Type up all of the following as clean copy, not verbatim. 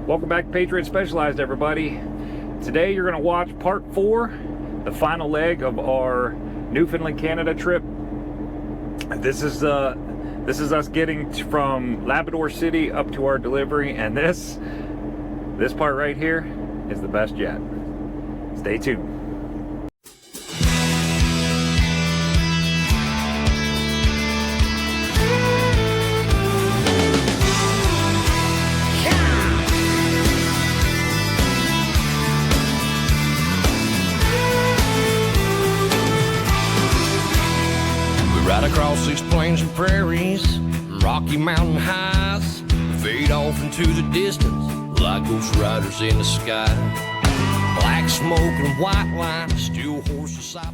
Welcome back to Patriot Specialized, everybody. Today you're going to watch part 4, the final leg of our Newfoundland, Canada trip. This is us getting from Labrador City up to our delivery, and this part right here is the best yet. Stay tuned. Right across these plains and prairies, Rocky Mountain highs, fade off into the distance like ghost riders in the sky. Black smoke and white line, steel horses side.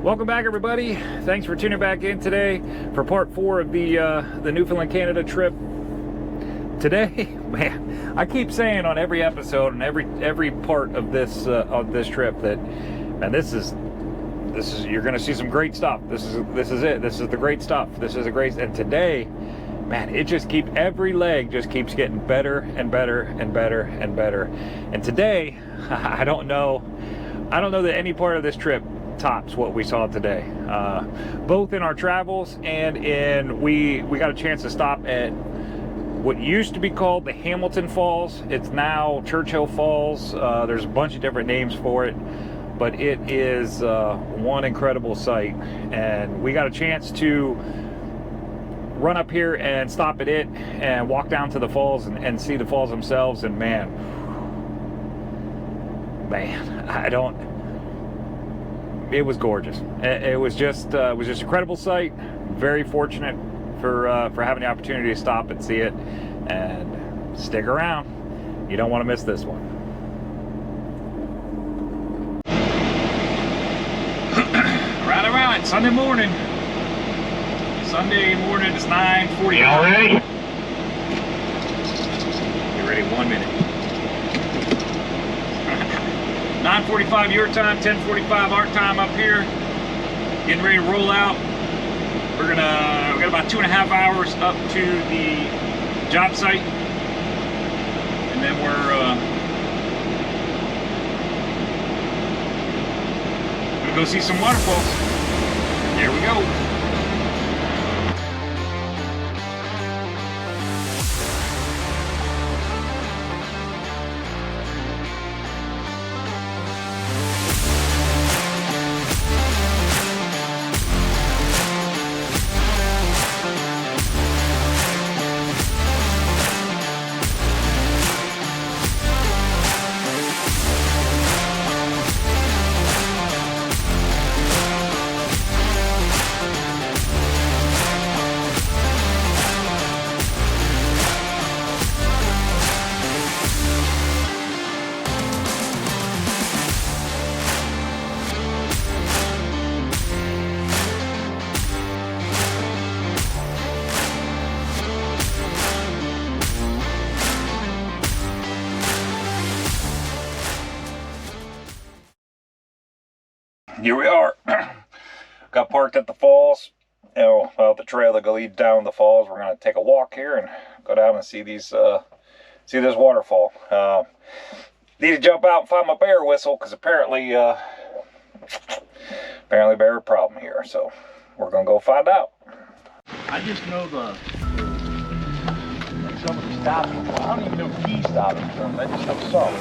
Welcome back, everybody. Thanks for tuning back in today for part 4 of the Newfoundland, Canada trip. Today, man, I keep saying on every episode and every part of this trip that, man, this is you're gonna see some great stuff. This is it. This is the great stuff. This is a great. And today, man, every leg just keeps getting better and better and better and better. And today, I don't know that any part of this trip tops what we saw today. Both in our travels and we got a chance to stop at what used to be called the Hamilton Falls. It's now Churchill Falls. There's a bunch of different names for it. But it is one incredible sight, and we got a chance to run up here and stop at it and walk down to the falls and see the falls themselves. And man, it was gorgeous. It was just an incredible sight. Very fortunate for having the opportunity to stop and see it. And stick around, you don't want to miss this one. Sunday morning. It's 9:40. Y'all ready? Get ready 1 minute. 9:45 your time, 10:45 our time up here. Getting ready to roll out. We got about 2.5 hours up to the job site. And then we're gonna go see some waterfalls. Here we go. Here we are. Got parked at the falls. Well, the trail that leads down the falls. We're gonna take a walk here and go down and see this waterfall. Need to jump out and find my bear whistle because apparently bear problem here. So we're gonna go find out. I just know some of the stopping. I don't even know key stopping from. I just know some.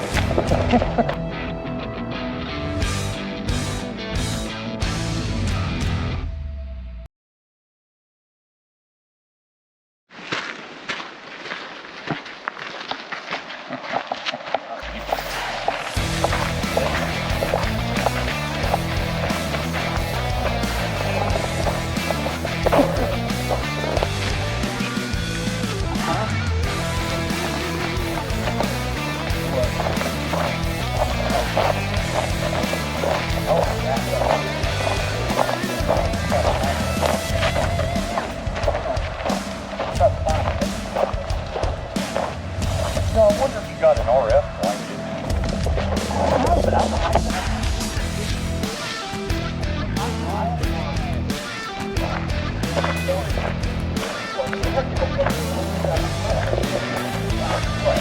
No, I wonder if you got an RF light. Right.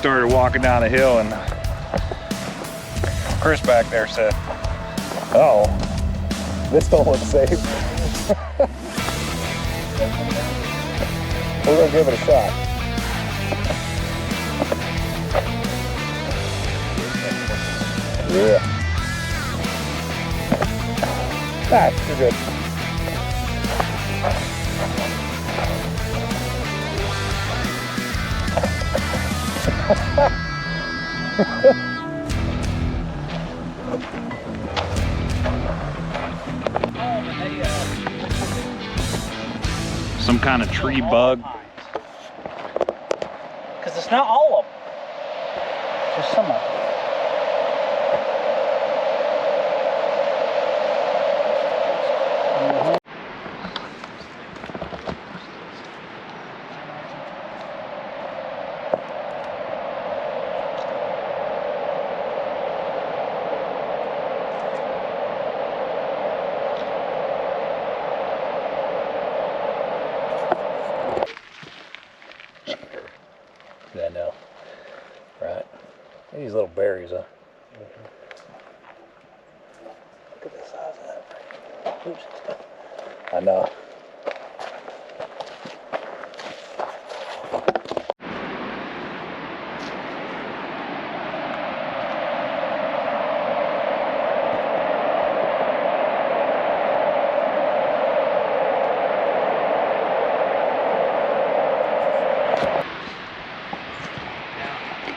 started walking down the hill, and Chris back there said, "Oh, this don't look safe." We're gonna give it a shot. Yeah. Ah, you're good. Some kind of tree bug. Because it's not all of them. Just some of them. I know, right? These little berries, huh? Look at the size of that. Oops. I know.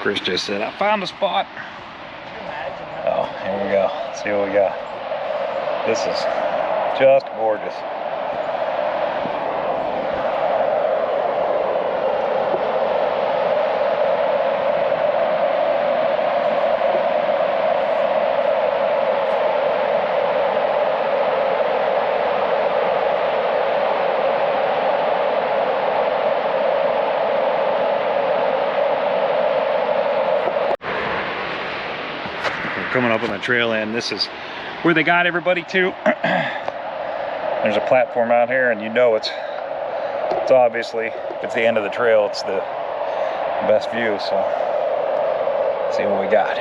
Chris just said, "I found a spot." Oh, here we go. Let's see what we got. This is just gorgeous. Coming up on the trail end. This is where they got everybody to. There's a platform out here, and you know it's obviously, if it's the end of the trail, it's the best view. So let's see what we got.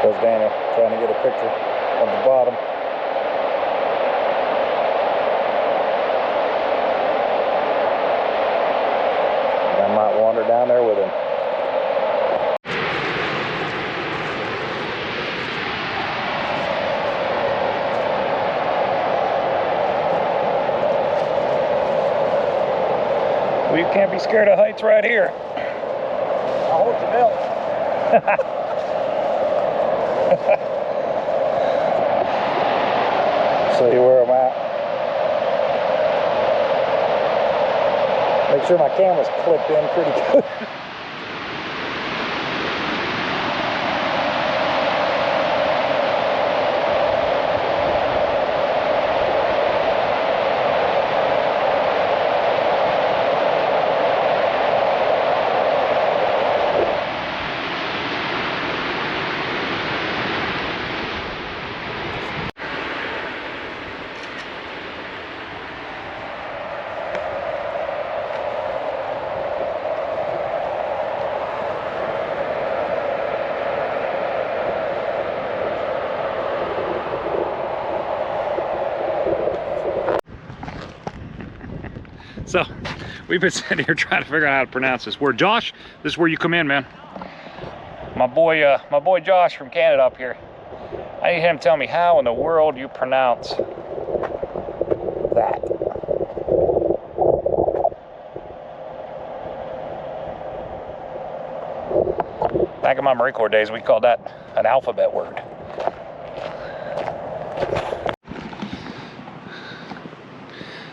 There's Daniel trying to get a picture of the bottom. I might wander down there with him. Well, you can't be scared of heights right here. I'll hold your belt. See where I'm at. Make sure my camera's clipped in pretty good. So we've been sitting here trying to figure out how to pronounce this word. Josh, this is where you come in, man. My boy Josh from Canada up here. I need him to tell me how in the world you pronounce that. Back in my Marine Corps days, we called that an alphabet word.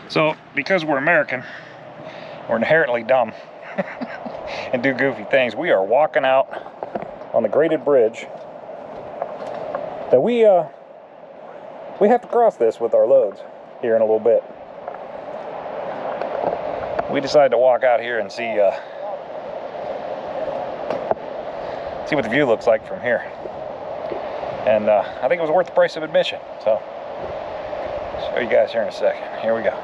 So, because we're American, we're inherently dumb and do goofy things. We are walking out on the graded bridge that we have to cross this with our loads here in a little bit. We decided to walk out here and see what the view looks like from here. And I think it was worth the price of admission. So, show you guys here in a second. Here we go.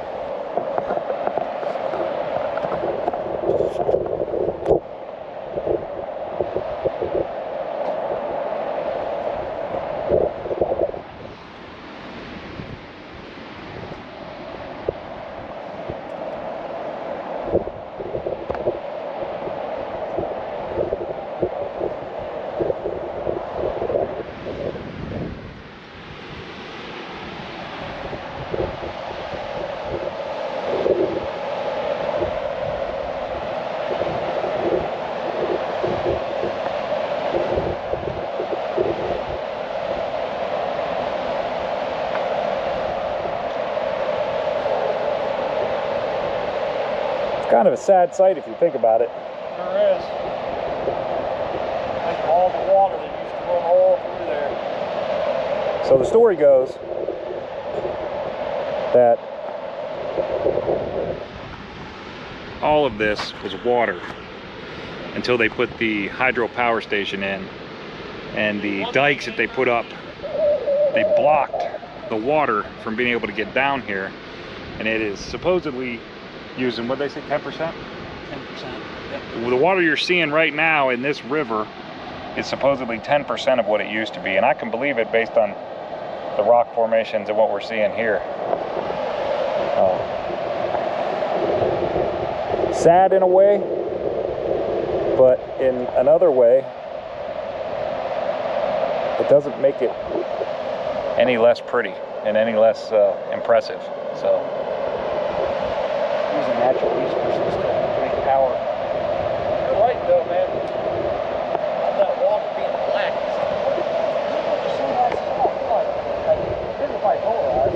Kind of a sad sight if you think about it. Sure is. Like all the water that used to run all through there. So the story goes that all of this was water until they put the hydropower station in, and the dikes that they put up, they blocked the water from being able to get down here, and it is supposedly using, what they say, 10%? 10%. Yep. The water you're seeing right now in this river is supposedly 10% of what it used to be, and I can believe it based on the rock formations and what we're seeing here. Sad in a way, but in another way, it doesn't make it any less pretty and any less impressive. So, Using natural resources to create power. You're right though, man. All that water being black. This is like polarized.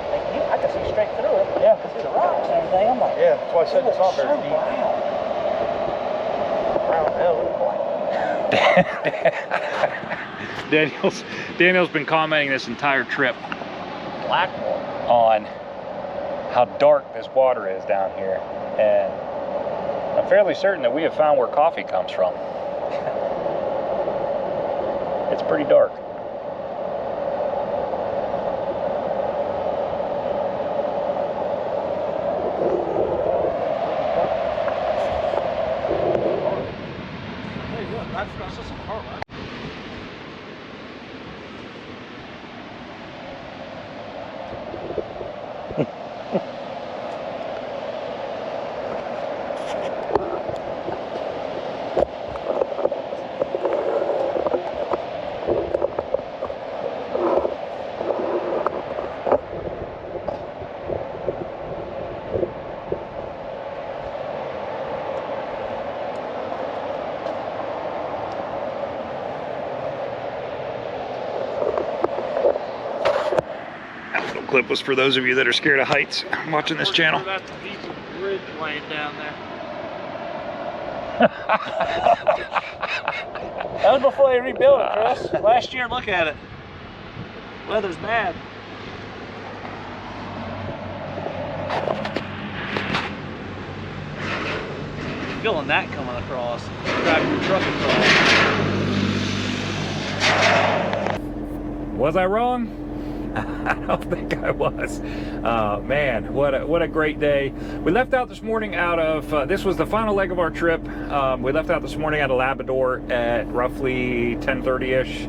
Like, I can see straight through it. Yeah. I can see the rocks and everything. I'm like, yeah, that's why I said it's not very deep. Brown hell, Daniel's been commenting this entire trip black water on how dark this water is down here, and I'm fairly certain that we have found where coffee comes from. It's pretty dark. That's some car, right? Clip was for those of you that are scared of heights watching this channel. That's a piece of bridge laying down there. That was before they rebuilt it, Chris. Last year, look at it. Weather's bad. Feeling that coming across. Driving your truck across. Was I wrong? I don't think I was. Man, what a great day. We left out this morning out of, this was the final leg of our trip. We left out this morning out of Labrador at roughly 10:30-ish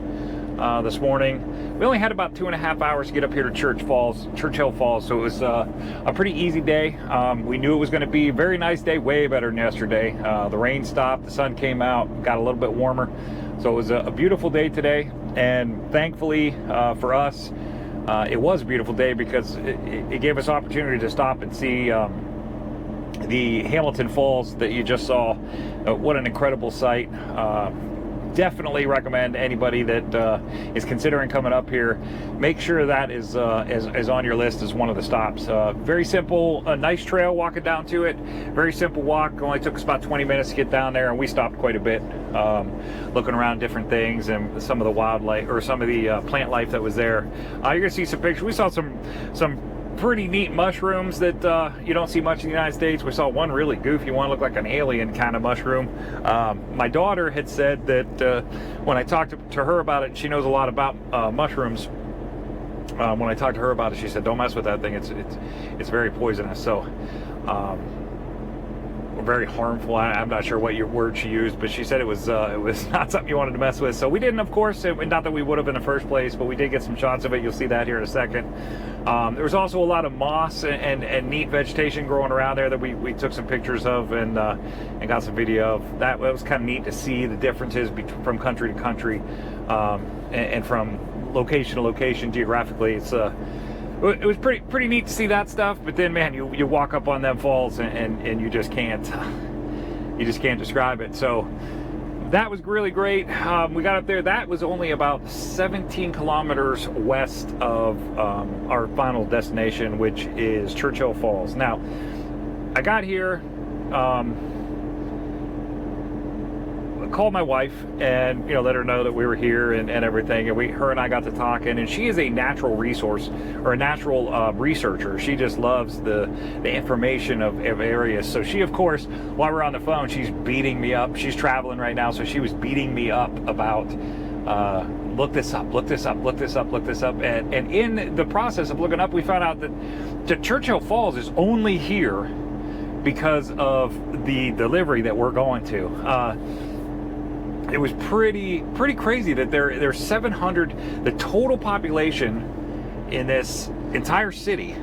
this morning. We only had about 2.5 hours to get up here to Churchill Falls, so it was a pretty easy day. We knew it was going to be a very nice day, way better than yesterday. The rain stopped, the sun came out, got a little bit warmer. So it was a beautiful day today, and thankfully for us, it was a beautiful day because it gave us opportunity to stop and see the Hamilton Falls that you just saw. What an incredible sight. definitely recommend anybody that is considering coming up here, make sure that is on your list as one of the stops. Very simple, a nice trail walking down to it. Very simple walk. Only took us about 20 minutes to get down there, and we stopped quite a bit, looking around different things and some of the wildlife, or some of the plant life that was there. You're gonna see some pictures. We saw some pretty neat mushrooms that you don't see much in the United States. We saw one really goofy one, looked like an alien kind of mushroom. My daughter had said that when I talked to her about it, she knows a lot about mushrooms. When I talked to her about it, she said, "Don't mess with that thing. It's very poisonous." So, very harmful. I'm not sure what your word she used, but she said it was not something you wanted to mess with. So we didn't, of course. Not that we would have in the first place, but we did get some shots of it. You'll see that here in a second. There was also a lot of moss and neat vegetation growing around there that we took some pictures of and got some video of. That was kind of neat to see the differences from country to country, and from location to location geographically. It was pretty neat to see that stuff. But then, man, you walk up on them falls and you just can't describe it. So that was really great. We got up there. That was only about 17 kilometers west of our final destination, which is Churchill Falls. Now, I got here, called my wife and let her know that we were here and everything, and her and I got to talking. And she is a natural resource, or a natural researcher. She just loves the information of areas. So she, of course, while we're on the phone, she's beating me up. She's traveling right now, so she was beating me up about look this up, look this up, look this up, look this up. And in the process of looking up, we found out that the Churchill Falls is only here because of the delivery that we're going to. It was pretty crazy that there's 700. The total population in this entire city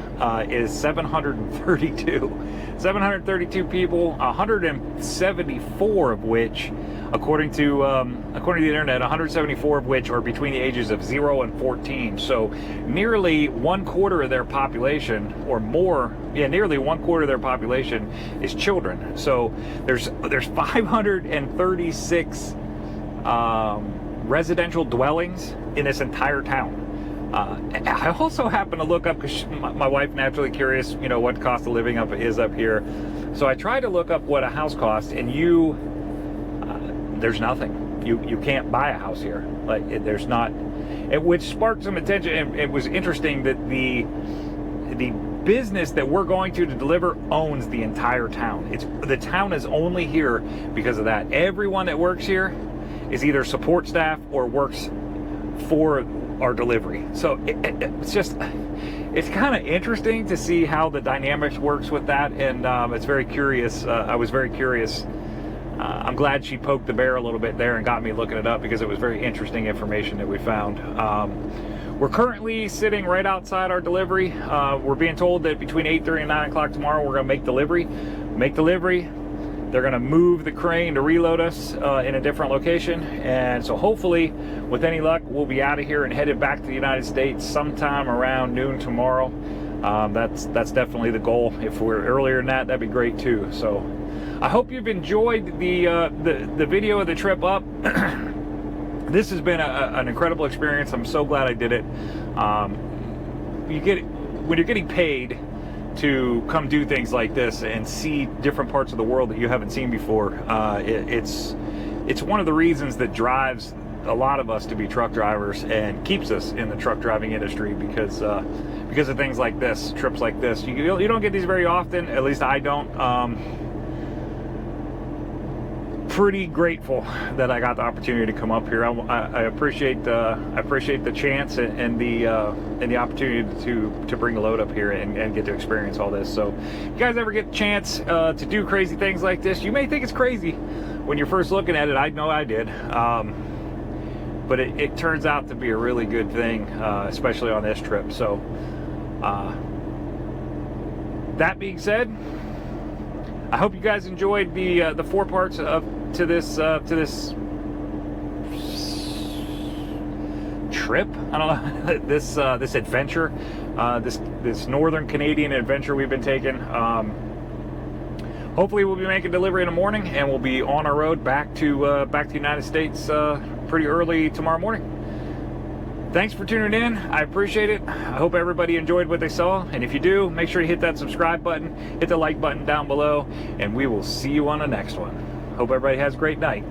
is 732 people. 174 of which, according to the internet, 174 of which are between the ages of 0 and 14. So nearly 1/4 of their population, or more, nearly 1/4 of their population is children. So there's 536 residential dwellings in this entire town. I also happen to look up, because my wife, naturally curious, what cost of living is up here. So I tried to look up what a house costs, and there's nothing. You can't buy a house here. There's not, which sparked some attention. And it was interesting that the business that we're going to deliver owns the entire town. The town is only here because of that. Everyone that works here is either support staff or works for our delivery. So it's kind of interesting to see how the dynamics works with that, and it's very curious. I was very curious. I'm glad she poked the bear a little bit there and got me looking it up, because it was very interesting information that we found. We're currently sitting right outside our delivery. We're being told that between 8:30 and 9 o'clock tomorrow we're going to make delivery. They're going to move the crane to reload us in a different location. And so hopefully, with any luck, we'll be out of here and headed back to the United States sometime around noon tomorrow. That's definitely the goal. If we're earlier than that, that'd be great too. So I hope you've enjoyed the video of the trip up. This has been an incredible experience. I'm so glad I did it. When you're getting paid to come do things like this and see different parts of the world that you haven't seen before, it's one of the reasons that drives a lot of us to be truck drivers and keeps us in the truck driving industry, because of things like this, trips like this. You don't get these very often, at least I don't. Pretty grateful that I got the opportunity to come up here. I appreciate the chance and the opportunity to bring the load up here and get to experience all this. So if you guys ever get the chance to do crazy things like this, you may think it's crazy when you're first looking at it. I know I did, but it turns out to be a really good thing, especially on this trip. So that being said, I hope you guys enjoyed the 4 parts to this trip. I don't know, this adventure, this northern Canadian adventure we've been taking. hopefully we'll be making delivery in the morning, and we'll be on our road back to the United States pretty early tomorrow morning. Thanks for tuning in. I appreciate it. I hope everybody enjoyed what they saw, and if you do, make sure you hit that subscribe button, hit the like button down below, and we will see you on the next one. Hope everybody has a great night.